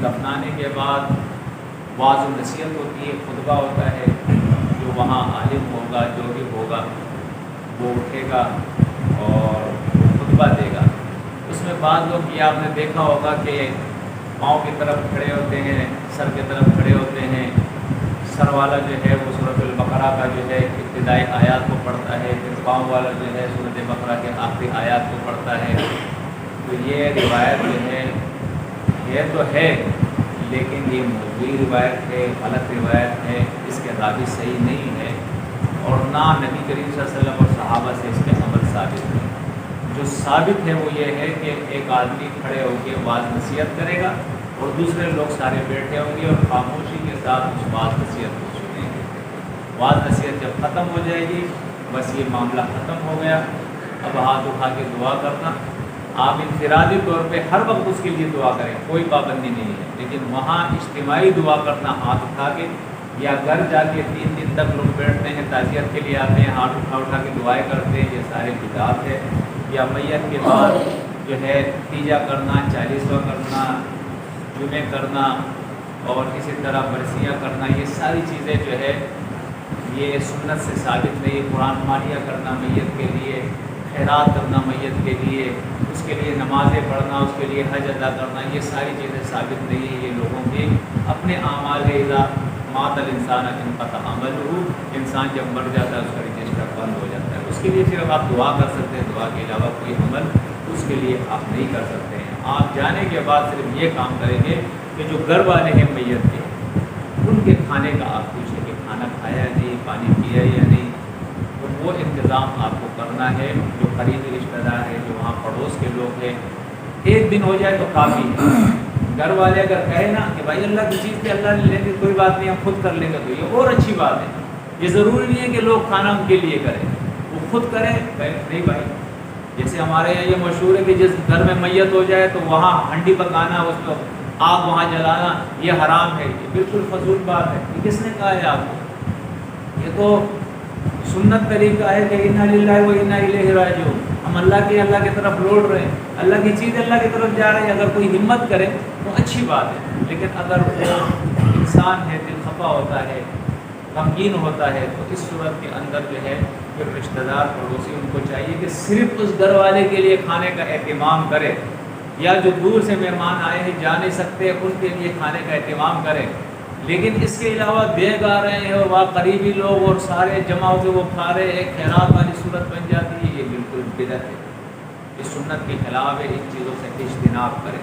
دفنانے کے بعد واعظ و نصیحت ہوتی ہے، خطبہ ہوتا ہے، جو وہاں عالم ہوگا جو بھی ہوگا وہ اٹھے گا اور خطبہ دے گا۔ اس میں بعض لوگ یہ آپ نے دیکھا ہوگا کہ پاؤں کی طرف کھڑے ہوتے ہیں، سر کی طرف کھڑے ہوتے ہیں، سر والا جو ہے وہ سورۃ البقرہ کا جو ہے ابتدائی آیات کو پڑھتا ہے، پھر پاؤں والا جو ہے سورۃ بقرہ کے آخری آیات کو پڑھتا ہے۔ تو یہ روایت جو ہے یہ تو ہے، لیکن یہ موضوعی روایت ہے، غلط روایت ہے، اس کے راوی صحیح نہیں ہے، اور نہ نبی کریم صلی اللہ علیہ وسلم اور صحابہ سے اس کے عمل ثابت ہے۔ جو ثابت ہے وہ یہ ہے کہ ایک آدمی کھڑے ہو کے واعظ نصیحت کرے گا اور دوسرے لوگ سارے بیٹھے ہوں گے اور خاموشی کے ساتھ اس واعظ نصیحت کو سنیں گے۔ واعظ نصیحت جب ختم ہو جائے گی بس یہ معاملہ ختم ہو گیا۔ اب ہاتھ اٹھا کے دعا کرنا، آپ انفرادی طور پہ ہر وقت اس کے لیے دعا کریں، کوئی پابندی نہیں ہے، لیکن وہاں اجتماعی دعا کرنا ہاتھ اٹھا کے، یا گھر جا کے 3 دن تک لوگ بیٹھتے ہیں، تعزیت کے لیے آتے ہیں، ہاتھ اٹھا کے دعائیں کرتے ہیں، یہ سارے بدعات ہے۔ یا میت کے بعد جو ہے تیجا کرنا، 40واں کرنا، جمعے کرنا اور اسی طرح برسیاں کرنا، یہ ساری چیزیں جو ہے یہ سنت سے ثابت نہیں۔ قرآن خوانیاں کرنا میت کے لیے، خیرات کرنا میت کے لیے، اس کے لیے نمازیں پڑھنا، اس کے لیے حج ادا کرنا، یہ ساری چیزیں ثابت نہیں ہیں۔ یہ لوگوں کے اپنے اعمال ہے۔ اذا مات الانسان انقطع عملہ، انسان جب مر جاتا ہے اس کا رجسٹر بند ہو جاتا ہے۔ اس کے لیے صرف آپ دعا کر سکتے ہیں، دعا کے علاوہ کوئی عمل اس کے لیے آپ نہیں کر سکتے ہیں۔ آپ جانے کے بعد صرف یہ کام کریں گے کہ جو گھر والے ہیں میت کے، ان کے کھانے کا آپ پوچھیں کہ کھانا کھایا یا نہیں، پانی پیا یا نہیں، تو وہ انتظام آپ کو کرنا ہے۔ جو قریبی رشتہ دار ہے، جو وہاں پڑوس کے لوگ ہیں، ایک دن ہو جائے تو کافی ہے۔ گھر والے اگر کہیں نا کہ بھائی اللہ کی چیز پہ اللہ لے لیں گے، کوئی بات نہیں، ہم خود کر لیں گے، تو یہ اور اچھی بات ہے۔ یہ ضروری نہیں ہے کہ لوگ کھانا ان کے لیے کریں، وہ خود کریں۔ نہیں بھائی، جیسے ہمارے یہاں یہ مشہور ہے کہ جس گھر میں میت ہو جائے تو وہاں ہنڈی پکانا، اس کو آگ وہاں جلانا، یہ حرام ہے، یہ بالکل فضول بات ہے۔ یہ کس نے کہا ہے آپ کو؟ یہ تو سنت طریقہ ہے کہ انا للہ و انا الیہ راجعون، ہم اللہ کی طرف لوٹ رہے ہیں، اللہ کی چیز اللہ کی طرف جا رہے ہیں۔ اگر کوئی ہمت کرے تو اچھی بات ہے، لیکن اگر وہ انسان ہے، دل خفا ہوتا ہے، غمگین ہوتا ہے، تو اس صورت کے اندر جو ہے پھر رشتہ دار پڑوسی ان کو چاہیے کہ صرف اس گھر والے کے لیے کھانے کا اہتمام کرے، یا جو دور سے مہمان آئے ہیں جا نہیں سکتے ان کے لیے کھانے کا اہتمام کرے۔ لیکن اس کے علاوہ دیگ آ رہے ہیں اور وہاں قریبی لوگ اور سارے جمع ہو کے وہ کھا رہے ہیں، ایک خیرات والی صورت بن جاتی ہے، یہ بالکل بدعت ہے، یہ سنت کے خلاف ہے۔ ان چیزوں سے اجتناب کریں۔